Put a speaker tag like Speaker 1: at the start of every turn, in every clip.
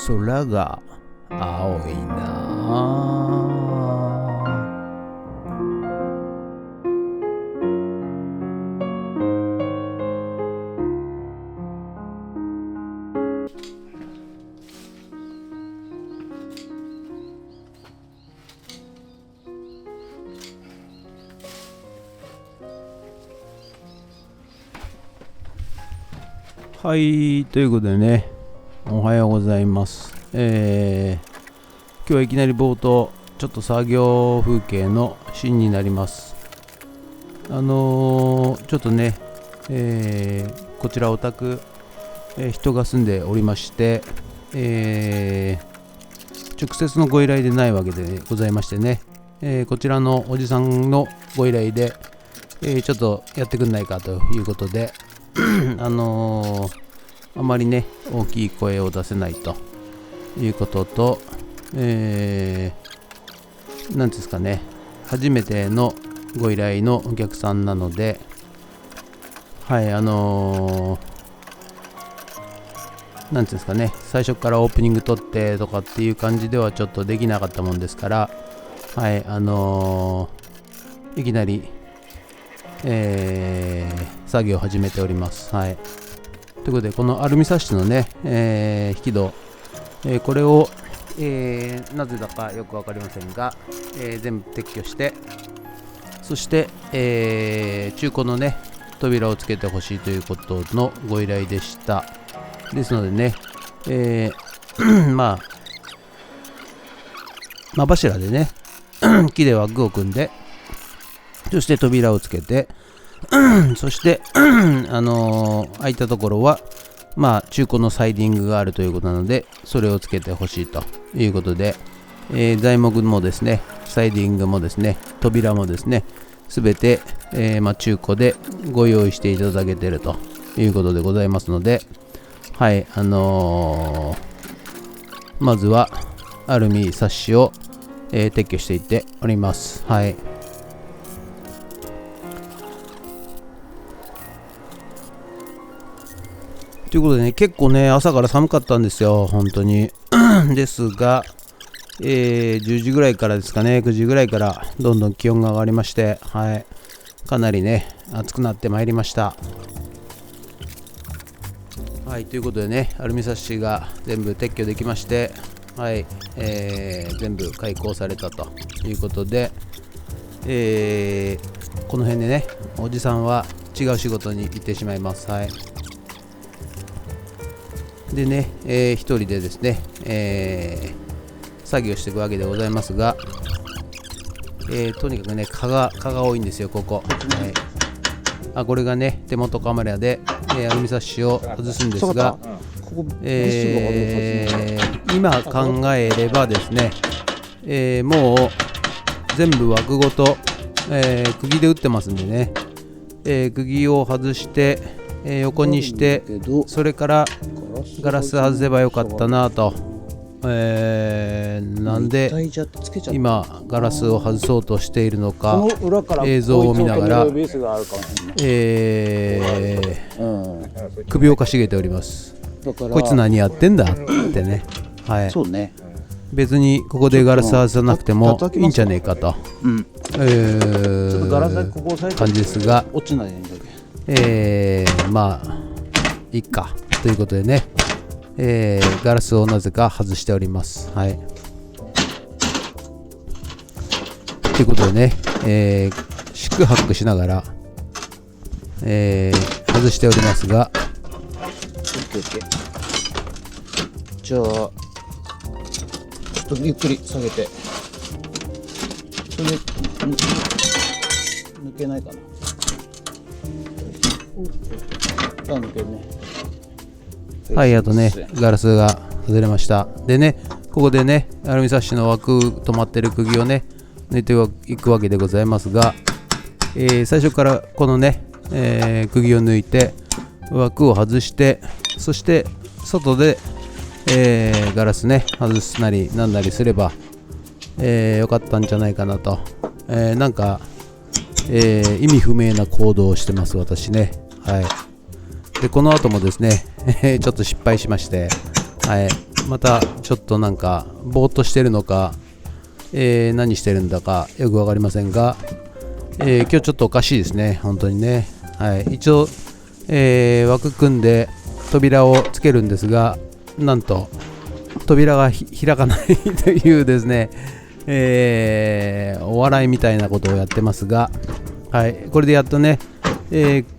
Speaker 1: 空が青いな。はい、ということでね、おはようございます。今日はいきなり冒頭、ちょっと作業風景のシーンになります。ちょっとね、こちらお宅、人が住んでおりまして、直接のご依頼でないわけでございましてね、こちらのおじさんのご依頼で、ちょっとやってくんないかということであまりね大きい声を出せないということと、なんですかね、初めてのご依頼のお客さんなので、はい、なんですかね、最初からオープニング撮ってとかっていう感じではちょっとできなかったもんですから、はい、いきなり作業を始めております。はい。ということで、このアルミサッシのね、引き戸、これを、なぜだかよくわかりませんが、全部撤去して、そして、中古のね、扉をつけてほしいということのご依頼でした。ですのでね、まあ柱でね、木で枠を組んで、そして扉をつけてそして空いたところは中古のサイディングがあるということなので、それをつけてほしいということで、材木もですね、サイディングもですね、扉もですね、すべて、中古でご用意していただけているということでございますので、はい、まずはアルミサッシを、撤去していっております。はい。ということでね、結構ね、朝から寒かったんですよ、本当に。ですが、10時ぐらいからですかね、9時ぐらいからどんどん気温が上がりまして、はい、かなりね、暑くなってまいりました。はい、ということでね、アルミサッシが全部撤去できまして、はい、全部開口されたということで、この辺でね、おじさんは違う仕事に行ってしまいます。はい。でね、一人でですね、作業していくわけでございますが、とにかくね、蚊が多いんですよ、ここ。はい、これがね、手元カメラで、アルミサッシを外すんですが、今考えればですね、もう全部枠ごと、釘で打ってますんでね、釘を外して、横にして、それからガラス外せばよかったなと、なんで今ガラスを外そうとしているのか映像を見ながら、首をかしげております。こいつ何やってんだってね、はい、そうね、別にここでガラス外さなくてもいいんじゃねえかと、感じですが、いいかということでね、ガラスをなぜか外しております。はい。ということでね、四苦八苦しながら、外しておりますが、
Speaker 2: じゃあちょっとゆっくり下げて、それで抜けないかな。抜けるね。
Speaker 1: はい、あとね、ガラスが外れました。でね、ここでね、アルミサッシの枠止まってる釘をね、抜いていくわけでございますが、最初からこのね、釘を抜いて、枠を外して、そして外で、ガラスね、外すなりなんなりすれば、よかったんじゃないかなと。なんか、意味不明な行動をしてます、私ね。はい。でこの後もですねちょっと失敗しまして、はい、またちょっとなんかぼーっとしてるのか、何してるんだかよく分かりませんが、今日ちょっとおかしいですね、本当にね。はい、一応、枠組んで扉をつけるんですが、なんと扉が開かないというですね、お笑いみたいなことをやってますが、はい、これでやっとね、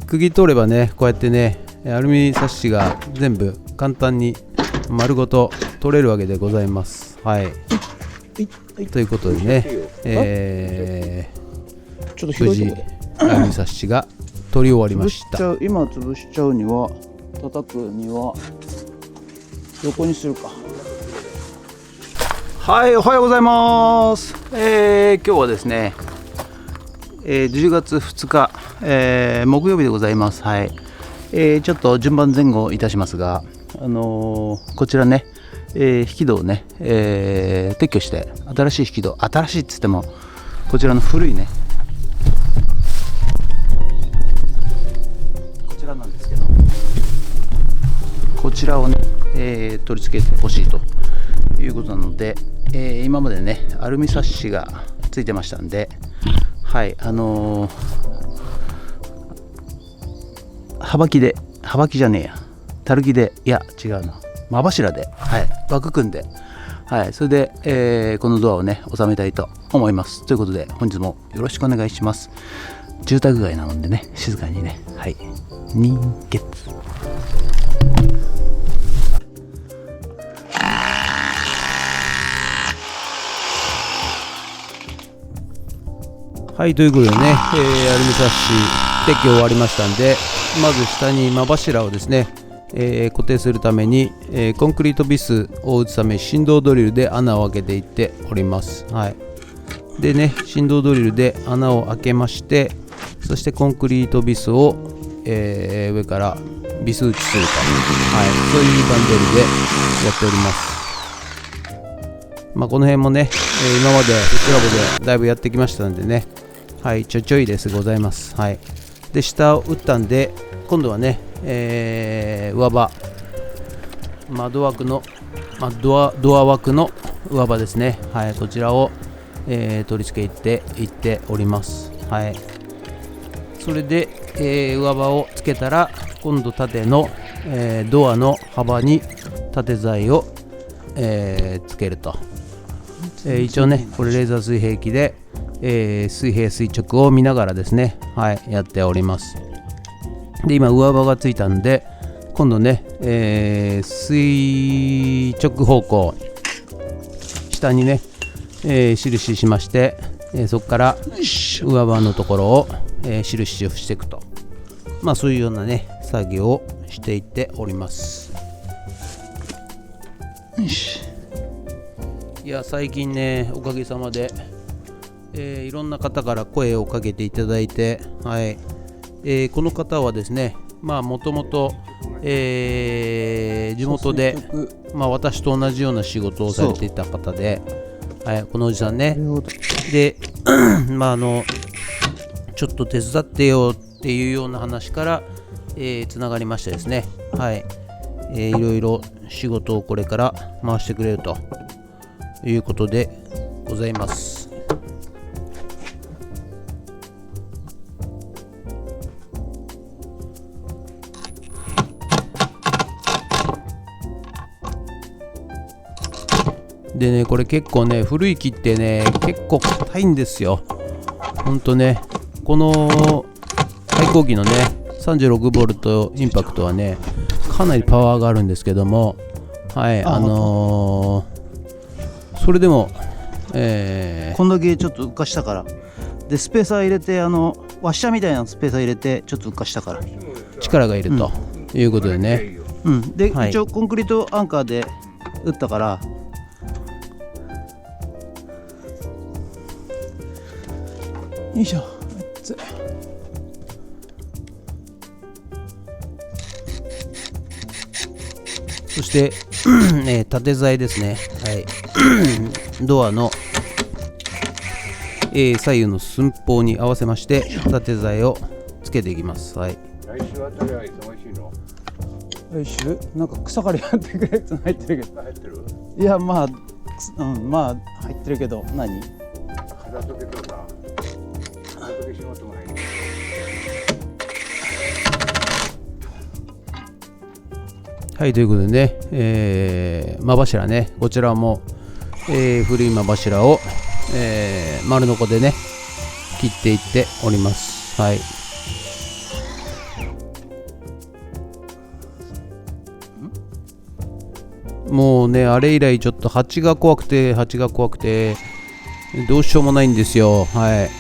Speaker 1: 釘通ればね、こうやってね、アルミサッシが全部簡単に丸ごと取れるわけでございます。はい。ということでね、
Speaker 2: ちょっと
Speaker 1: 無事アルミサッシが取り終わりました。
Speaker 2: 今潰しちゃうには、叩くには横にするか。はい、おはようございます。今日はですね、10月2日、木曜日でございます。はい。ちょっと順番前後いたしますが、こちらね、引き戸をね、撤去して新しい引き戸、新しいっつってもこちらの古いね、こちらなんですけど、こちらをね、取り付けてほしいということなので、今までねアルミサッシがついてましたんで、はい、幅木じゃねえや、たるきで、いや違うな、真柱で、はい、枠組んで、はい、それで、このドアをね収めたいと思います。ということで本日もよろしくお願いします。住宅街なのでね、静かにね、はい、人月
Speaker 1: はい、ということでね、アルミサッシ撤去終わりましたんで、まず下に真柱をですね、固定するために、コンクリートビスを打つため振動ドリルで穴を開けていっております。はい、でね、振動ドリルで穴を開けまして、そしてコンクリートビスを、上からビス打ちすると、はい、そういう段取りでやっております。まあ、この辺もね、今までフットラボでだいぶやってきましたんでね、はい、ちょいですございます。はい、で下を打ったんで、今度はね、上場、ドア枠の上場ですね、はい、こちらを、取り付けていっております。はい、それで、上場をつけたら、今度縦の、ドアの幅に縦材を、つけると。一応ね、これレーザー水平器で、水平垂直を見ながらですね、はい、やっております。で今上場がついたんで、今度ね、垂直方向下にね、印しまして、そこから上場のところを、印をしていくと、まあそういうようなね作業をしていっております。よし。いや最近ね、おかげさまで、いろんな方から声をかけていただいて、はい、この方はですね、もともと地元で、私と同じような仕事をされていた方で、はい、このおじさんね、でちょっと手伝ってよっていうような話から、つながりましてですね、はい、いろいろ仕事をこれから回してくれるということでございます。でね、これ結構ね、古い木ってね、結構硬いんですよ。ほんとね、この最高機のね、36V インパクトはね、かなりパワーがあるんですけども、はい、それでも、
Speaker 2: こんだけちょっと浮かしたから、でスペーサー入れて、ワッシャーみたいなスペーサー入れてちょっと浮かしたから、
Speaker 1: 力がいるということでね、
Speaker 2: で、
Speaker 1: はい、
Speaker 2: 一応コンクリートアンカーで打ったから、よいしょ。
Speaker 1: そして、縦材ですね、はい、ドアの、左右の寸法に合わせまして縦材をつけていきます。はい、
Speaker 3: 来週あたりは忙しいの？
Speaker 2: よいしょ。なんか草刈りやってくれって入ってるけど。
Speaker 3: 入ってる。
Speaker 2: いやまあ、まあ入ってるけど何？
Speaker 3: 片付けとか。片付け仕事もない。
Speaker 1: はい、ということでね、間柱ね、こちらも、古い間柱を、丸ノコでね、切っていっております。はい。もうね、あれ以来ちょっと蜂が怖くて、どうしようもないんですよ。はい。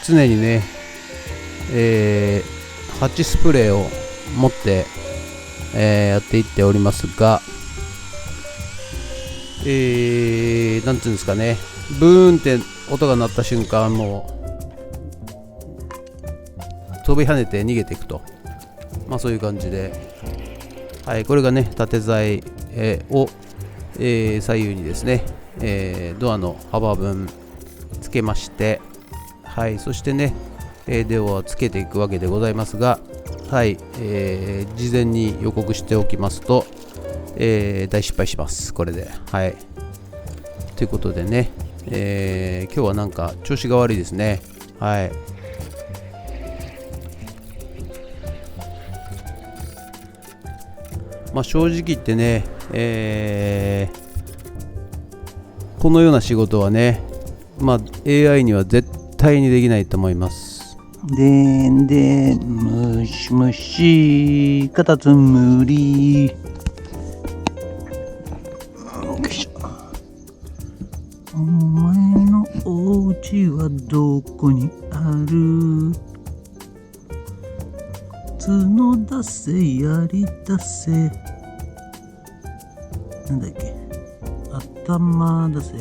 Speaker 1: 常にね、蜂スプレーを持って、やっていっておりますが、なんていうんですかね、ブーンって音が鳴った瞬間、もう飛び跳ねて逃げていくと、まあそういう感じで、はい、これがね、縦材、を、左右にですね、ドアの幅分つけまして、はい、そしてね、ではつけていくわけでございますが、はい、事前に予告しておきますと、大失敗します、これで。はい。ということでね、今日はなんか調子が悪いですね。はい。まあ正直言ってね、このような仕事はね、まあ AI には絶対にできないと思います。
Speaker 2: むしむしカタツムリ。よいしょ。お前のお家はどこにある？角出せやり出せ。なんだっけ、頭出せ。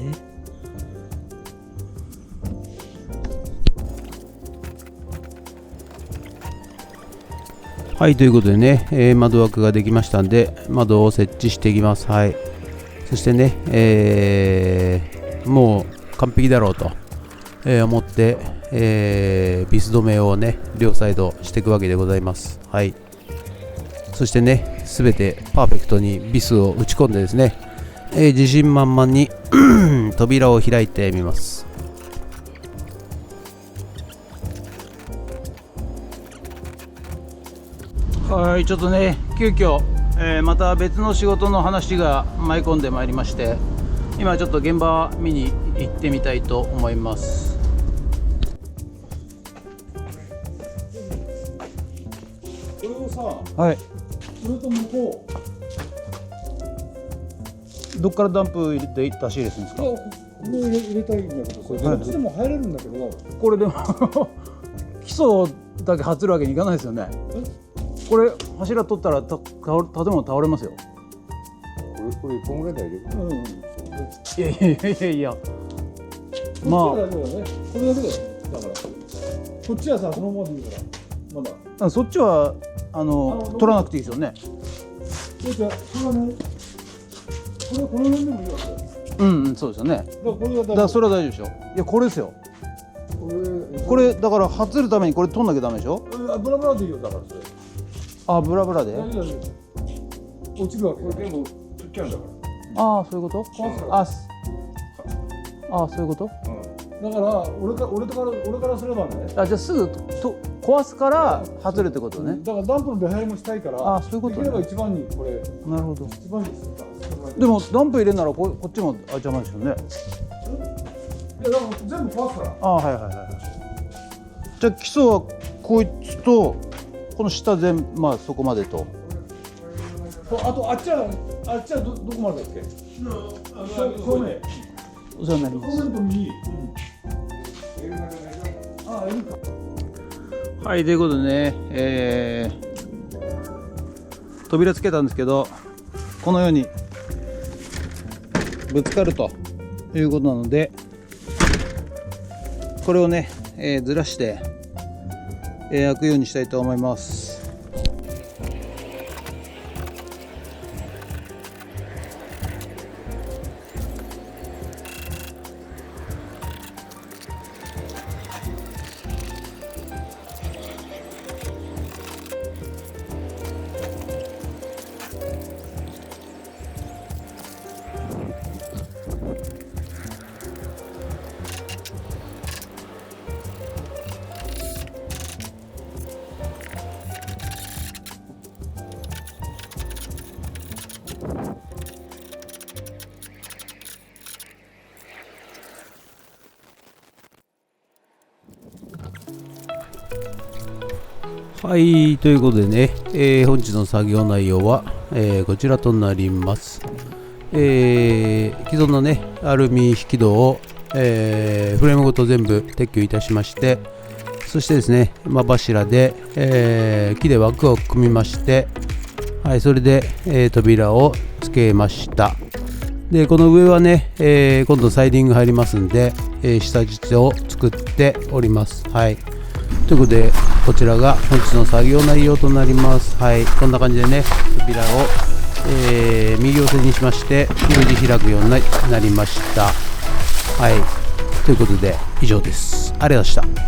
Speaker 1: はい、ということでね、窓枠ができましたんで、窓を設置していきます。はい。そしてね、もう完璧だろうと、思って、ビス止めをね、両サイドしていくわけでございます。はい。そしてね、すべてパーフェクトにビスを打ち込んでですね、自信満々に扉を開いてみます。
Speaker 2: はい、ちょっとね、急遽、また別の仕事の話が舞い込んでまいりまして、今ちょっと現場見に行ってみたいと思います。
Speaker 3: これをさ、
Speaker 2: はい。
Speaker 3: それと向こ
Speaker 2: どっからダンプ入れて出し入れするんですか？
Speaker 3: う。ここ入れたいんだけど、それどっちでも入れるんだけど。
Speaker 2: これでも基礎だけ外るわけにいかないですよね。これ柱取ったら建物倒れますよ。
Speaker 3: これこんぐらいだよ。
Speaker 2: いやいやいやいや。ま
Speaker 3: これだけだよね。これだけだよ。だから。こっちはさ、そのままでいいから。まだ。
Speaker 2: あ、そっちは取らなくていいですよね。
Speaker 3: じゃあ、これはね。この辺でもいいわけ。
Speaker 2: うん、そうですよね。
Speaker 3: だからこれが
Speaker 2: だからそれは大丈夫でしょ。いや、これですよ。これだから外るためにこれ取んなきゃダメでしょ。
Speaker 3: ブラブラでいいよ、だからそれ。
Speaker 2: あ、ブラブラで。
Speaker 3: 大丈夫。落ちるわけ。これ全部取っちゃうんだか
Speaker 2: ああ、そういうこと。あ、そういうこと。
Speaker 3: ら。だから俺からすればね。
Speaker 2: あ、じゃあすぐ壊すから外れってことね。
Speaker 3: だからダンプの出入りもしたいから。
Speaker 2: あ、そういうことね。
Speaker 3: できれば一番にこれ。
Speaker 2: なるほど。
Speaker 3: 一番にするか。
Speaker 2: でもダンプ入れるならこっちも邪魔ですよね。
Speaker 3: いや、だから全部壊すから。
Speaker 2: あ、はいはいはい。じゃあ基礎はこいつとこの下全まあそこまでと。
Speaker 3: あとあっちはどこまでだっけ？正面。
Speaker 2: お世話になります。
Speaker 3: 正面と右。あ、いいか。
Speaker 2: はい、ということでね、扉つけたんですけど、このようにぶつかるということなので、これをね、ずらして、開くようにしたいと思います。
Speaker 1: はい、ということでね、本日の作業内容は、こちらとなります。既存のね、アルミ引き戸を、フレームごと全部撤去いたしまして、そしてですね、柱で、木で枠を組みまして、はい、それで、扉をつけました。で、この上はね、今度サイディング入りますんで、下地を作っております。はい。ということで、こちらが本日の作業内容となります。はい。こんな感じでね、扉を、右寄せにしまして、L字開くようになりました。はい。ということで、以上です。ありがとうございました。